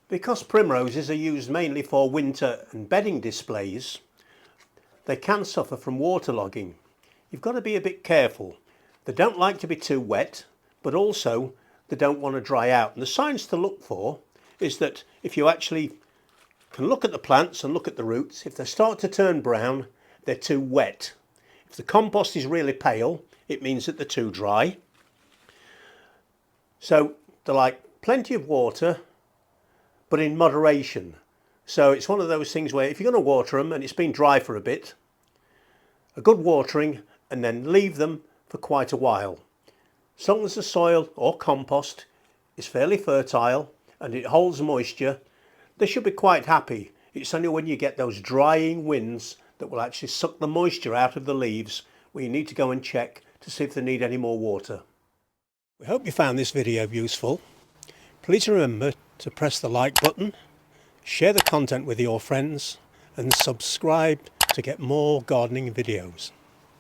Because primroses are used mainly for winter and bedding displays, they can suffer from waterlogging. You've got to be a bit careful. They don't like to be too wet, but also they don't want to dry out. And the signs to look for is that if you actually can look at the plants and look at the roots, if they start to turn brown, they're too wet. If the compost is really pale, it means that they're too dry. So they like plenty of water, but in moderation. So it's one of those things where if you're going to water them and it's been dry for a bit, a good watering and then leave them for quite a while. As long as the soil or compost is fairly fertile and it holds moisture, they should be quite happy. It's only when you get those drying winds that will actually suck the moisture out of the leaves where you need to go and check to see if they need any more water. We hope you found this video useful. Please remember to press the like button, share the content with your friends and subscribe to get more gardening videos.